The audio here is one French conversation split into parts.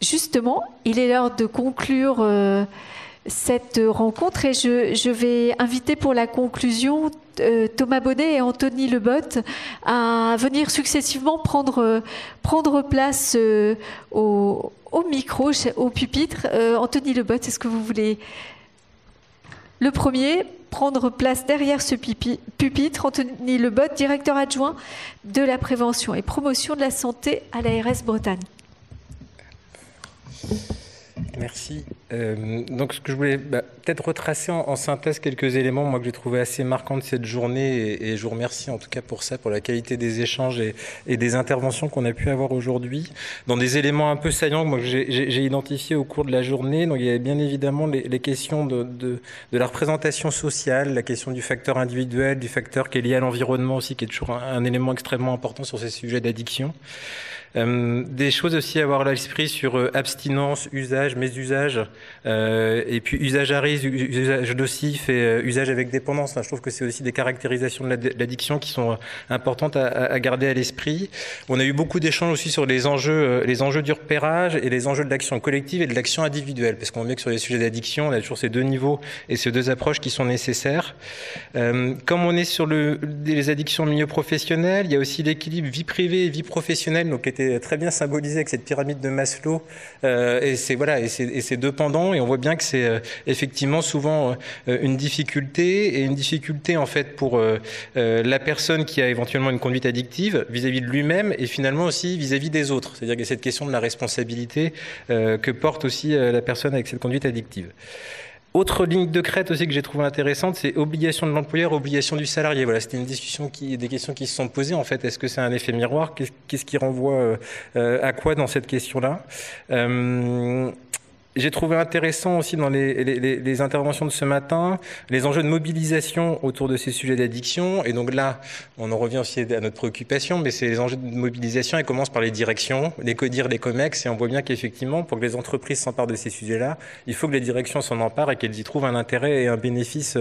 justement, il est l'heure de conclure cette rencontre et je vais inviter pour la conclusion Thomas Bonnet et Anthony Lebotte à venir successivement prendre place au micro, au pupitre. Anthony Lebotte, est-ce que vous voulez le premier prendre place derrière ce pupitre? Anthony Lebotte, directeur adjoint de la prévention et promotion de la santé à l'ARS Bretagne. Merci. Donc, ce que je voulais peut-être retracer en synthèse quelques éléments, moi, que j'ai trouvé assez marquants de cette journée, et je vous remercie en tout cas pour ça, pour la qualité des échanges et des interventions qu'on a pu avoir aujourd'hui. Dans des éléments un peu saillants que moi, j'ai identifiés au cours de la journée, donc il y avait bien évidemment les questions de la représentation sociale, la question du facteur individuel, du facteur qui est lié à l'environnement aussi, qui est toujours un élément extrêmement important sur ces sujets d'addiction. Des choses aussi à avoir à l'esprit sur abstinence, usage, mésusage, et puis usage à risque, usage nocif et usage avec dépendance. Enfin, je trouve que c'est aussi des caractérisations de l'addiction qui sont importantes à garder à l'esprit. On a eu beaucoup d'échanges aussi sur les enjeux du repérage et les enjeux de l'action collective et de l'action individuelle, parce qu'on voit que sur les sujets d'addiction, on a toujours ces deux niveaux et ces deux approches qui sont nécessaires. Comme on est sur les addictions au milieu professionnel, il y a aussi l'équilibre vie privée et vie professionnelle, donc qui était très bien symbolisé avec cette pyramide de Maslow et ces deux pendants, et on voit bien que c'est effectivement souvent une difficulté en fait pour la personne qui a éventuellement une conduite addictive vis-à-vis de lui-même et finalement aussi vis-à-vis des autres. C'est-à-dire qu'il y a cette question de la responsabilité que porte aussi la personne avec cette conduite addictive. Autre ligne de crête aussi que j'ai trouvé intéressante, c'est obligation de l'employeur, obligation du salarié. Voilà, c'était une discussion des questions qui se sont posées. En fait, est-ce que c'est un effet miroir? Qu'est-ce qui renvoie à quoi dans cette question-là? J'ai trouvé intéressant aussi dans les interventions de ce matin les enjeux de mobilisation autour de ces sujets d'addiction. Et donc là, on en revient aussi à notre préoccupation, mais c'est les enjeux de mobilisation. Ils commencent par les directions, les CODIR, les COMEX, et on voit bien qu'effectivement, pour que les entreprises s'emparent de ces sujets-là, il faut que les directions s'en emparent et qu'elles y trouvent un intérêt et un bénéfice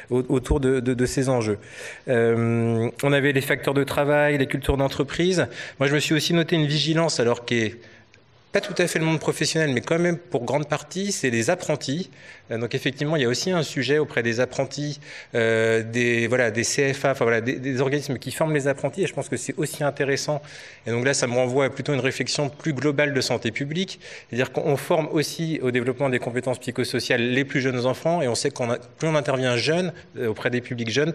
autour de ces enjeux. On avait les facteurs de travail, les cultures d'entreprise. Moi, je me suis aussi noté une vigilance, alors qui est pas tout à fait le monde professionnel, mais quand même pour grande partie, c'est les apprentis. Donc effectivement, il y a aussi un sujet auprès des apprentis, des CFA, enfin voilà, des organismes qui forment les apprentis, et je pense que c'est aussi intéressant. Et donc là, ça me renvoie à plutôt une réflexion plus globale de santé publique, c'est-à-dire qu'on forme aussi au développement des compétences psychosociales les plus jeunes enfants, et on sait que plus on intervient jeune, auprès des publics jeunes,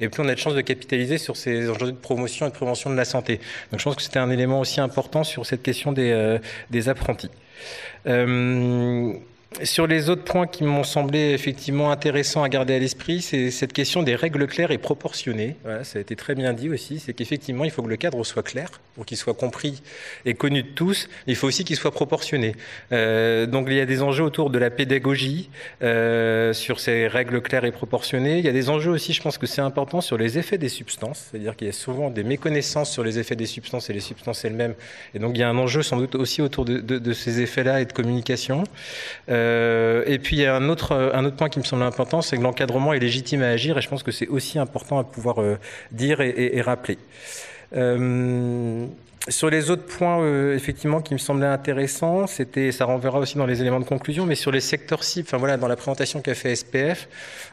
et plus on a de chances de capitaliser sur ces enjeux de promotion et de prévention de la santé. Donc je pense que c'était un élément aussi important sur cette question des apprentis. Sur les autres points qui m'ont semblé effectivement intéressants à garder à l'esprit, c'est cette question des règles claires et proportionnées. Voilà, ça a été très bien dit aussi, c'est qu'effectivement, il faut que le cadre soit clair pour qu'il soit compris et connu de tous. Il faut aussi qu'il soit proportionné. Donc, il y a des enjeux autour de la pédagogie sur ces règles claires et proportionnées. Il y a des enjeux aussi, je pense que c'est important, sur les effets des substances. C'est-à-dire qu'il y a souvent des méconnaissances sur les effets des substances et les substances elles-mêmes. Et donc, il y a un enjeu sans doute aussi autour de ces effets-là et de communication. Et puis il y a un autre point qui me semble important, c'est que l'encadrement est légitime à agir, et je pense que c'est aussi important à pouvoir dire et rappeler. Sur les autres points, effectivement, qui me semblaient intéressants, ça renverra aussi dans les éléments de conclusion, mais sur les secteurs cibles, enfin voilà, dans la présentation qu'a fait SPF,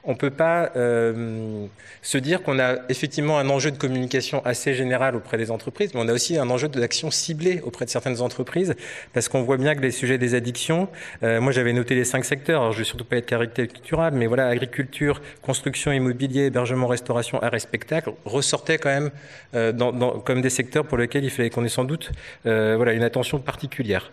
on peut pas se dire qu'on a effectivement un enjeu de communication assez général auprès des entreprises, mais on a aussi un enjeu d'action ciblée auprès de certaines entreprises, parce qu'on voit bien que les sujets des addictions, moi j'avais noté les 5 secteurs, alors je vais surtout pas être caricaturable, mais voilà, agriculture, construction, immobilier, hébergement, restauration, art et spectacle, ressortaient quand même comme des secteurs pour lesquels il fallait qu'on ait sans doute une attention particulière.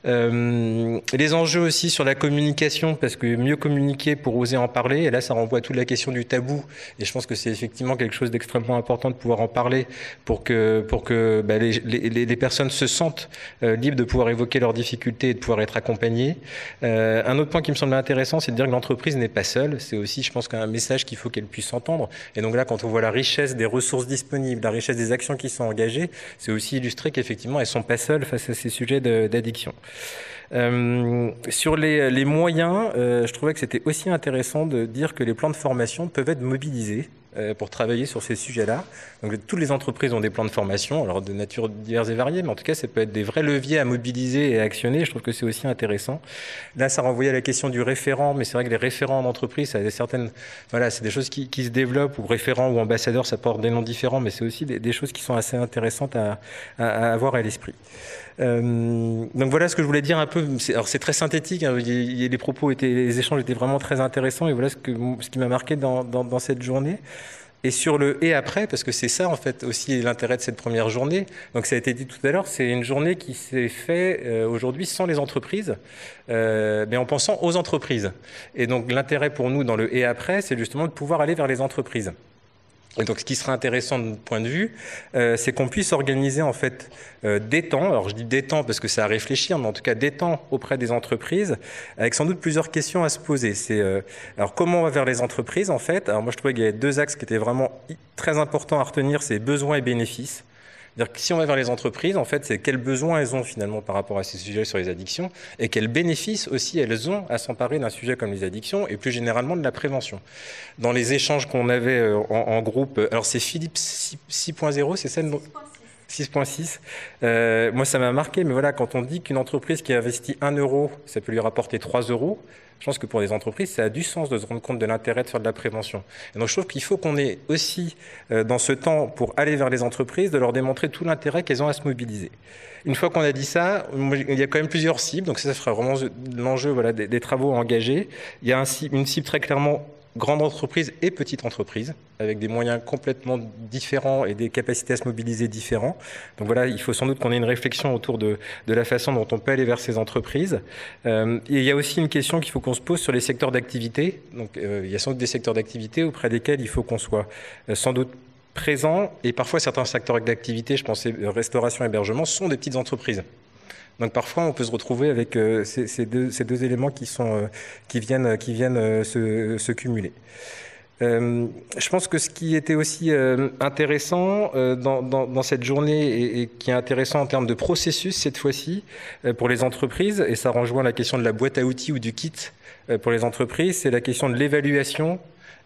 Les enjeux aussi sur la communication, parce que mieux communiquer pour oser en parler, et là ça renvoie à toute la question du tabou, et je pense que c'est effectivement quelque chose d'extrêmement important de pouvoir en parler pour que les personnes se sentent libres de pouvoir évoquer leurs difficultés et de pouvoir être accompagnées. Un autre point qui me semble intéressant, c'est de dire que l'entreprise n'est pas seule, c'est aussi, je pense, qu'un message qu'il faut qu'elle puisse entendre, et donc là quand on voit la richesse des ressources disponibles, la richesse des actions qui sont engagées, c'est aussi illustrer qu'effectivement elles ne sont pas seules face à ces sujets d'addiction. Sur les moyens, je trouvais que c'était aussi intéressant de dire que les plans de formation peuvent être mobilisés pour travailler sur ces sujets-là. Donc toutes les entreprises ont des plans de formation, alors de nature diverses et variées, mais en tout cas ça peut être des vrais leviers à mobiliser et à actionner. Je trouve que c'est aussi intéressant. Là, ça renvoyait à la question du référent, mais c'est vrai que les référents en entreprise, ça a certaines, voilà, c'est des choses qui se développent, ou référents ou ambassadeurs, ça porte des noms différents, mais c'est aussi des choses qui sont assez intéressantes à avoir à l'esprit. Donc voilà ce que je voulais dire un peu. Alors c'est très synthétique, hein, les propos les échanges étaient vraiment très intéressants, et voilà ce qui m'a marqué dans cette journée. Et sur le et après, parce que c'est ça en fait aussi l'intérêt de cette première journée. Donc ça a été dit tout à l'heure, c'est une journée qui s'est faite aujourd'hui sans les entreprises, mais en pensant aux entreprises. Et donc l'intérêt pour nous dans le et après, c'est justement de pouvoir aller vers les entreprises. Et donc, ce qui serait intéressant de notre point de vue, c'est qu'on puisse organiser en fait des temps. Alors, je dis des temps parce que c'est à réfléchir, mais en tout cas des temps auprès des entreprises, avec sans doute plusieurs questions à se poser. Alors comment on va vers les entreprises en fait? Alors moi, je trouvais qu'il y avait deux axes qui étaient vraiment très importants à retenir, c'est besoins et bénéfices. C'est-à-dire que si on va vers les entreprises, en fait, c'est quels besoins elles ont finalement par rapport à ces sujets sur les addictions et quels bénéfices aussi elles ont à s'emparer d'un sujet comme les addictions et plus généralement de la prévention. Dans les échanges qu'on avait en groupe, alors c'est Philippe 6.0, c'est ça? 6.6. Moi, ça m'a marqué, mais voilà, quand on dit qu'une entreprise qui investit 1 euro, ça peut lui rapporter 3 euros, je pense que pour les entreprises, ça a du sens de se rendre compte de l'intérêt de faire de la prévention. Et donc, je trouve qu'il faut qu'on ait aussi, dans ce temps, pour aller vers les entreprises, de leur démontrer tout l'intérêt qu'elles ont à se mobiliser. Une fois qu'on a dit ça, il y a quand même plusieurs cibles, donc ça fera vraiment l'enjeu voilà, des travaux engagés. Il y a une cible très clairement grande entreprise et petite entreprise, avec des moyens complètement différents et des capacités à se mobiliser différents. Donc voilà, il faut sans doute qu'on ait une réflexion autour de la façon dont on peut aller vers ces entreprises. Et il y a aussi une question qu'il faut qu'on se pose sur les secteurs d'activité. Donc il y a sans doute des secteurs d'activité auprès desquels il faut qu'on soit sans doute présent, et parfois certains secteurs d'activité, je pensais restauration, hébergement, sont des petites entreprises. Donc parfois on peut se retrouver avec ces deux éléments qui viennent se cumuler. Je pense que ce qui était aussi intéressant dans cette journée et qui est intéressant en termes de processus cette fois-ci pour les entreprises, et ça rejoint la question de la boîte à outils ou du kit pour les entreprises, c'est la question de l'évaluation.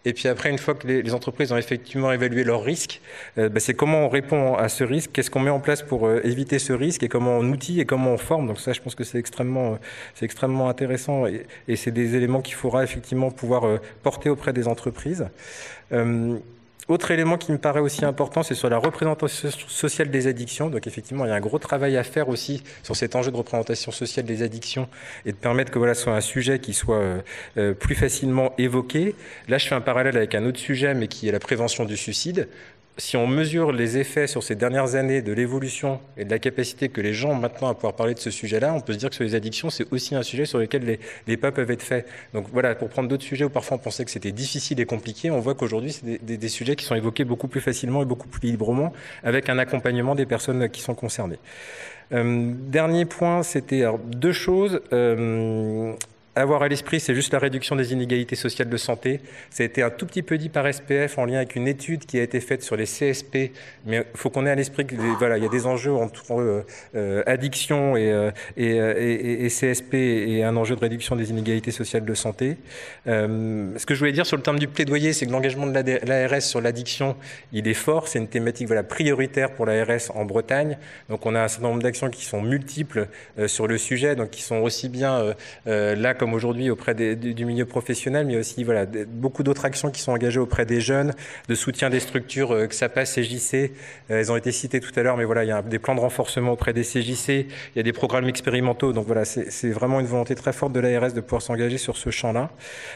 Et puis après, une fois que les entreprises ont effectivement évalué leurs risques, c'est comment on répond à ce risque, qu'est-ce qu'on met en place pour éviter ce risque et comment on outille et comment on forme. Donc ça, je pense que c'est extrêmement intéressant et c'est des éléments qu'il faudra effectivement pouvoir porter auprès des entreprises. Autre élément qui me paraît aussi important, c'est sur la représentation sociale des addictions. Donc effectivement, il y a un gros travail à faire aussi sur cet enjeu de représentation sociale des addictions et de permettre que voilà, ce soit un sujet qui soit plus facilement évoqué. Là, je fais un parallèle avec un autre sujet, mais qui est la prévention du suicide. Si on mesure les effets sur ces dernières années de l'évolution et de la capacité que les gens ont maintenant à pouvoir parler de ce sujet-là, on peut se dire que sur les addictions, c'est aussi un sujet sur lequel les pas peuvent être faits. Donc voilà, pour prendre d'autres sujets où parfois on pensait que c'était difficile et compliqué, on voit qu'aujourd'hui, c'est des sujets qui sont évoqués beaucoup plus facilement et beaucoup plus librement avec un accompagnement des personnes qui sont concernées. Dernier point, c'était deux choses. Avoir à l'esprit, c'est juste la réduction des inégalités sociales de santé. Ça a été un tout petit peu dit par SPF en lien avec une étude qui a été faite sur les CSP, mais il faut qu'on ait à l'esprit que voilà, il y a des enjeux entre addiction et CSP et un enjeu de réduction des inégalités sociales de santé. Ce que je voulais dire sur le terme du plaidoyer, c'est que l'engagement de l'ARS sur l'addiction, il est fort. C'est une thématique voilà, prioritaire pour l'ARS en Bretagne. Donc on a un certain nombre d'actions qui sont multiples sur le sujet, donc qui sont aussi bien là comme aujourd'hui auprès du milieu professionnel, mais aussi voilà, beaucoup d'autres actions qui sont engagées auprès des jeunes, de soutien des structures XAPA, CJC, elles ont été citées tout à l'heure, mais voilà, il y a des plans de renforcement auprès des CJC, il y a des programmes expérimentaux, donc voilà, c'est vraiment une volonté très forte de l'ARS de pouvoir s'engager sur ce champ-là.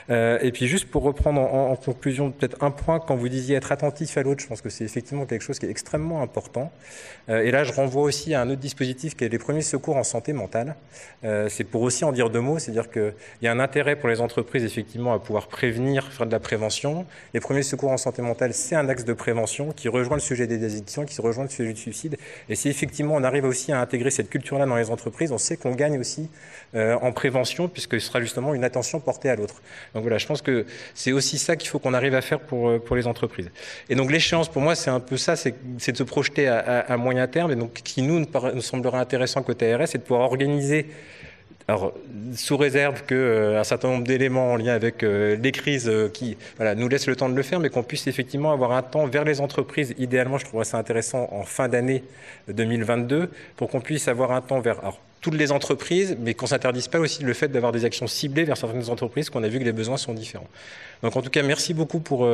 Et puis juste pour reprendre en conclusion, peut-être un point, quand vous disiez être attentif à l'autre, je pense que c'est effectivement quelque chose qui est extrêmement important. Et là, je renvoie aussi à un autre dispositif qui est les premiers secours en santé mentale. C'est pour aussi en dire deux mots, c'est-à-dire qu'il y a un intérêt pour les entreprises effectivement à pouvoir prévenir, faire de la prévention. Les premiers secours en santé mentale, c'est un axe de prévention qui rejoint le sujet des addictions, qui se rejoint le sujet du suicide. Et si effectivement on arrive aussi à intégrer cette culture-là dans les entreprises, on sait qu'on gagne aussi en prévention puisque ce sera justement une attention portée à l'autre. Donc voilà, je pense que c'est aussi ça qu'il faut qu'on arrive à faire pour les entreprises. Et donc l'échéance pour moi, c'est un peu ça, c'est de se projeter à moyen terme. Et donc ce qui nous semblera intéressant côté ARS, c'est de pouvoir organiser Alors, sous réserve qu'un certain nombre d'éléments en lien avec les crises qui nous laissent le temps de le faire, mais qu'on puisse effectivement avoir un temps vers les entreprises. Idéalement, je trouverais ça intéressant en fin d'année 2022, pour qu'on puisse avoir un temps vers toutes les entreprises, mais qu'on ne s'interdise pas aussi le fait d'avoir des actions ciblées vers certaines entreprises, qu'on a vu que les besoins sont différents. Donc en tout cas, merci beaucoup pour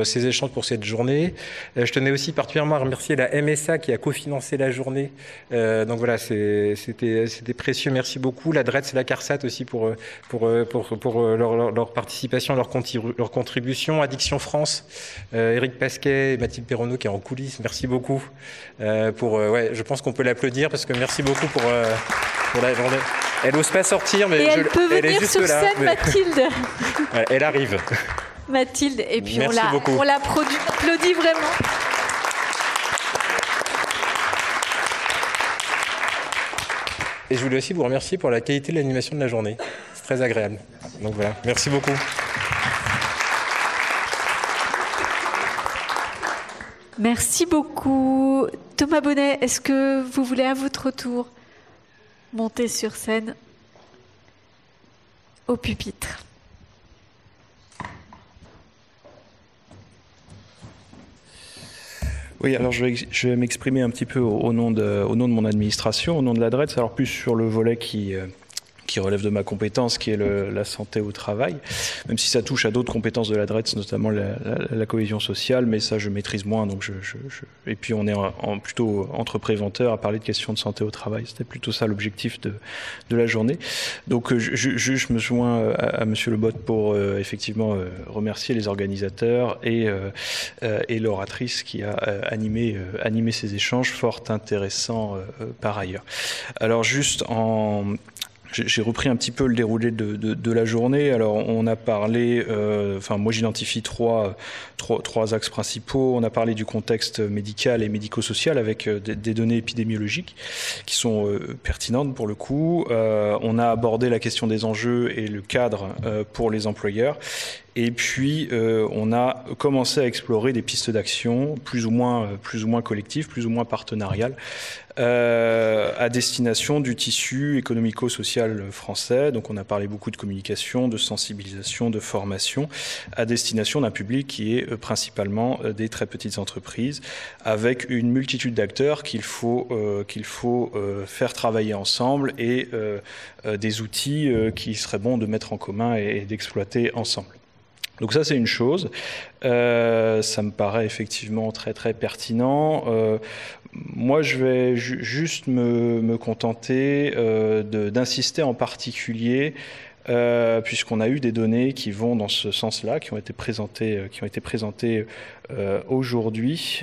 ces échanges, pour cette journée. Je tenais aussi particulièrement à remercier la MSA qui a cofinancé la journée. Donc voilà, c'était précieux, merci beaucoup. La DRETS et la CARSAT aussi pour leur participation, leur contribution. Addiction France, Éric Pasquet et Mathilde Perronneau qui est en coulisses, merci beaucoup. Je pense qu'on peut l'applaudir parce que merci beaucoup pour la journée. Elle n'ose pas sortir, mais elle peut venir sur scène, mais... Mathilde. Elle arrive. Mathilde, et puis merci on l'applaudit vraiment. Et je voulais aussi vous remercier pour la qualité de l'animation de la journée. C'est très agréable. Donc voilà, merci beaucoup. Merci beaucoup. Thomas Bonnet, est-ce que vous voulez à votre tour monter sur scène au pupitre? Oui, alors je vais m'exprimer un petit peu au nom de mon administration, au nom de la DRETS, alors plus sur le volet qui relève de ma compétence, qui est la santé au travail, même si ça touche à d'autres compétences de la DRETS, notamment la cohésion sociale, mais ça je maîtrise moins. Donc et puis on est plutôt entre préventeurs à parler de questions de santé au travail. C'était plutôt ça l'objectif de la journée. Donc je me joins à Monsieur Le Botte pour effectivement remercier les organisateurs et l'oratrice qui a animé ces échanges fort intéressants par ailleurs. Alors juste j'ai repris un petit peu le déroulé de la journée. Alors, on a parlé, moi j'identifie trois axes principaux. On a parlé du contexte médical et médico-social avec des données épidémiologiques qui sont pertinentes pour le coup. On a abordé la question des enjeux et le cadre pour les employeurs. Et puis, on a commencé à explorer des pistes d'action plus ou moins collectives, plus ou moins partenariales, à destination du tissu économico-social français. Donc, on a parlé beaucoup de communication, de sensibilisation, de formation, à destination d'un public qui est principalement des très petites entreprises, avec une multitude d'acteurs qu'il faut faire travailler ensemble et des outils qu'il serait bon de mettre en commun et d'exploiter ensemble. Donc ça, c'est une chose. Ça me paraît effectivement très, très pertinent. Moi, je vais juste me contenter d'insister en particulier, puisqu'on a eu des données qui vont dans ce sens-là, qui ont été présentées aujourd'hui.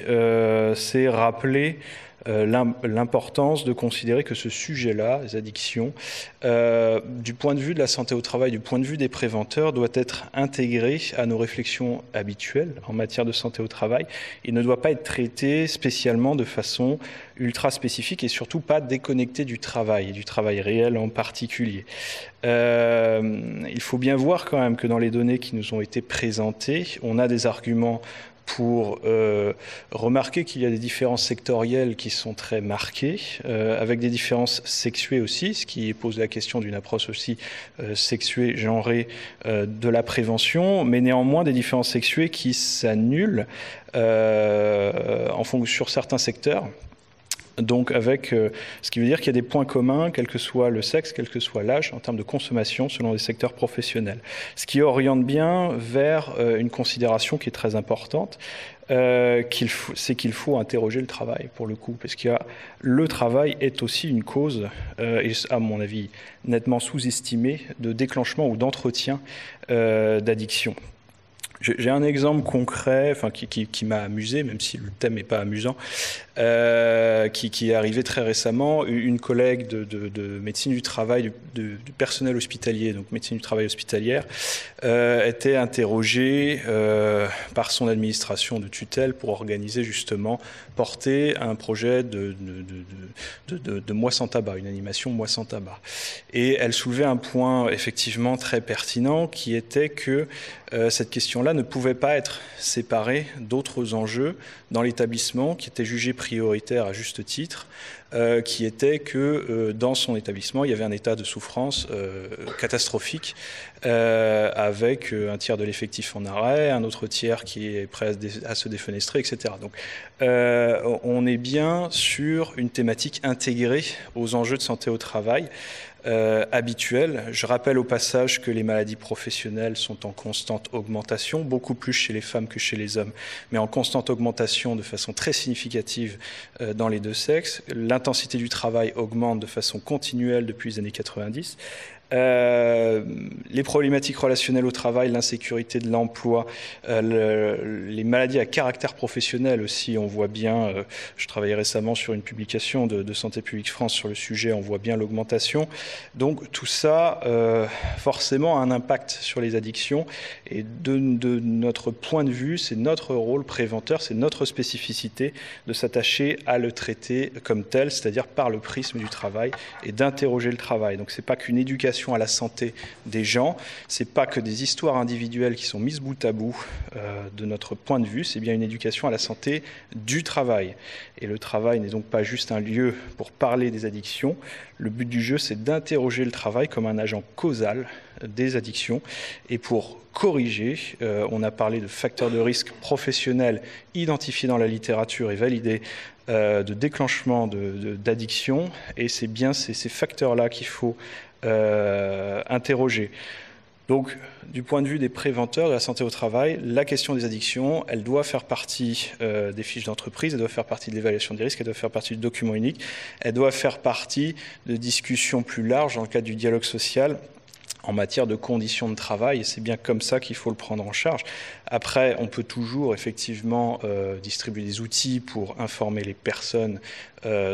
C'est rappeler l'importance de considérer que ce sujet-là, les addictions, du point de vue de la santé au travail, du point de vue des préventeurs, doit être intégré à nos réflexions habituelles en matière de santé au travail. Il ne doit pas être traité spécialement de façon ultra spécifique et surtout pas déconnecté du travail, et du travail réel en particulier. Il faut bien voir quand même que dans les données qui nous ont été présentées, on a des arguments pour remarquer qu'il y a des différences sectorielles qui sont très marquées, avec des différences sexuées aussi, ce qui pose la question d'une approche aussi sexuée, genrée de la prévention, mais néanmoins des différences sexuées qui s'annulent sur certains secteurs. Donc avec ce qui veut dire qu'il y a des points communs, quel que soit le sexe, quel que soit l'âge, en termes de consommation selon les secteurs professionnels. Ce qui oriente bien vers une considération qui est très importante, c'est qu'il faut interroger le travail pour le coup, parce que le travail est aussi une cause, et à mon avis nettement sous-estimée, de déclenchement ou d'entretien d'addiction. J'ai un exemple concret, qui m'a amusé, même si le thème n'est pas amusant, qui est arrivé très récemment. Une collègue de médecine du travail, du personnel hospitalier, donc médecine du travail hospitalière, était interrogée par son administration de tutelle pour organiser justement, porter un projet de mois sans tabac, une animation mois sans tabac. Et elle soulevait un point effectivement très pertinent qui était que cette question-là cela ne pouvait pas être séparé d'autres enjeux dans l'établissement qui étaient jugés prioritaires à juste titre, qui était que dans son établissement, il y avait un état de souffrance catastrophique, avec un tiers de l'effectif en arrêt, un autre tiers qui est prêt à se défenestrer, etc. Donc on est bien sur une thématique intégrée aux enjeux de santé au travail, habituel. Je rappelle au passage que les maladies professionnelles sont en constante augmentation, beaucoup plus chez les femmes que chez les hommes, mais en constante augmentation de façon très significative dans les deux sexes. L'intensité du travail augmente de façon continuelle depuis les années 90. Les problématiques relationnelles au travail, l'insécurité de l'emploi, les maladies à caractère professionnel aussi, on voit bien, je travaillais récemment sur une publication de Santé publique France sur le sujet, on voit bien l'augmentation. Donc tout ça, forcément, a un impact sur les addictions. Et de notre point de vue, c'est notre rôle préventeur, c'est notre spécificité de s'attacher à le traiter comme tel, c'est-à-dire par le prisme du travail et d'interroger le travail. Donc c'est pas qu'une éducation à la santé des gens, c'est pas que des histoires individuelles qui sont mises bout à bout de notre point de vue, c'est bien une éducation à la santé du travail. Et le travail n'est donc pas juste un lieu pour parler des addictions, le but du jeu c'est d'interroger le travail comme un agent causal des addictions et pour corriger, on a parlé de facteurs de risque professionnels identifiés dans la littérature et validés de déclenchement d'addiction et c'est bien ces facteurs-là qu'il faut interroger. Donc, du point de vue des préventeurs de la santé au travail, la question des addictions, elle doit faire partie des fiches d'entreprise, elle doit faire partie de l'évaluation des risques, elle doit faire partie du document unique, elle doit faire partie de discussions plus larges dans le cadre du dialogue social en matière de conditions de travail, et c'est bien comme ça qu'il faut le prendre en charge. Après, on peut toujours effectivement distribuer des outils pour informer les personnes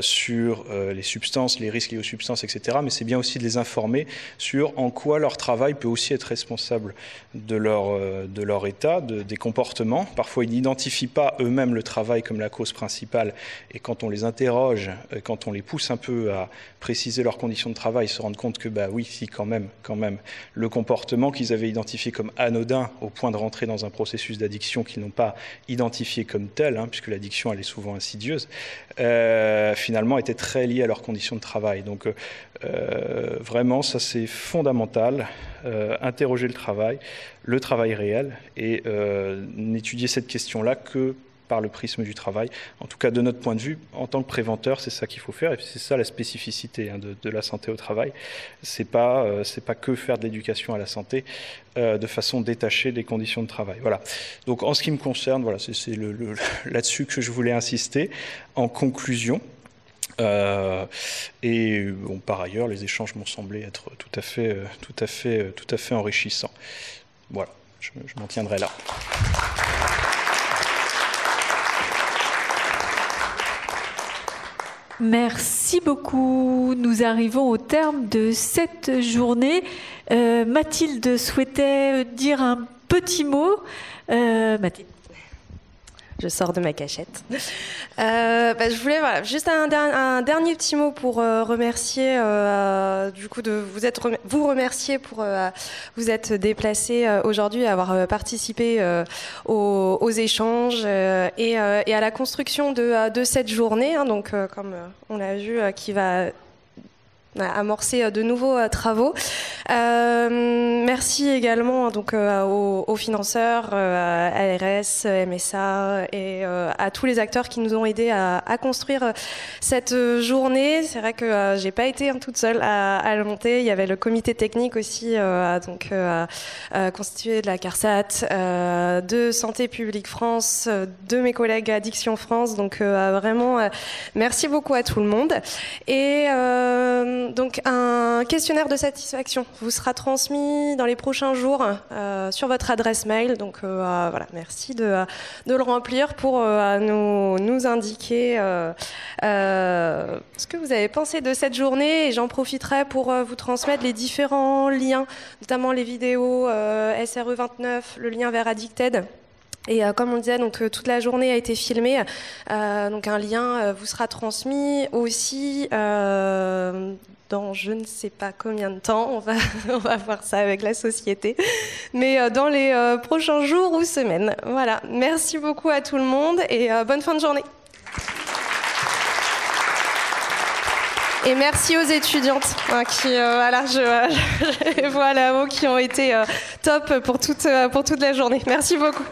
sur les substances, les risques liés aux substances, etc. Mais c'est bien aussi de les informer sur en quoi leur travail peut aussi être responsable de leur état, des comportements. Parfois, ils n'identifient pas eux-mêmes le travail comme la cause principale. Et quand on les interroge, quand on les pousse un peu à préciser leurs conditions de travail, ils se rendent compte que, bah oui, si, quand même, le comportement qu'ils avaient identifié comme anodin au point de rentrer dans un processus d'addiction qu'ils n'ont pas identifié comme tel, puisque l'addiction, elle est souvent insidieuse, finalement était très lié à leurs conditions de travail. Donc vraiment, ça c'est fondamental, interroger le travail réel, et n'étudier cette question-là que par le prisme du travail. En tout cas, de notre point de vue, en tant que préventeur, c'est ça qu'il faut faire, et c'est ça la spécificité de la santé au travail. C'est pas que faire de l'éducation à la santé de façon détachée des conditions de travail. Voilà. Donc, en ce qui me concerne, voilà, c'est là-dessus que je voulais insister. En conclusion, et bon, par ailleurs, les échanges m'ont semblé être tout à fait enrichissants. Voilà, je m'en tiendrai là. Merci beaucoup. Nous arrivons au terme de cette journée. Mathilde souhaitait dire un petit mot. Mathilde. Je sors de ma cachette. Je voulais juste un dernier petit mot pour remercier, du coup, vous remercier pour vous être déplacé aujourd'hui, avoir participé aux échanges et à la construction de cette journée. Donc, comme on l'a vu, qui va amorcer de nouveaux travaux. Merci également donc aux financeurs, ARS, MSA et à tous les acteurs qui nous ont aidés à construire cette journée. C'est vrai que j'ai pas été toute seule à le monter. Il y avait le comité technique aussi, constitué de la CARSAT, de Santé publique France, de mes collègues Addiction France. Donc vraiment, merci beaucoup à tout le monde. Et donc un questionnaire de satisfaction vous sera transmis dans les prochains jours sur votre adresse mail. Donc voilà, merci de le remplir pour nous indiquer ce que vous avez pensé de cette journée. Et j'en profiterai pour vous transmettre les différents liens, notamment les vidéos SRE 29, le lien vers Addicted, Et comme on le disait, donc toute la journée a été filmée, donc un lien vous sera transmis aussi dans je ne sais pas combien de temps, on va voir ça avec la société, mais dans les prochains jours ou semaines. Voilà, merci beaucoup à tout le monde et bonne fin de journée. Et merci aux étudiantes qui, voilà, je vois là-haut, qui ont été top pour toute la journée. Merci beaucoup.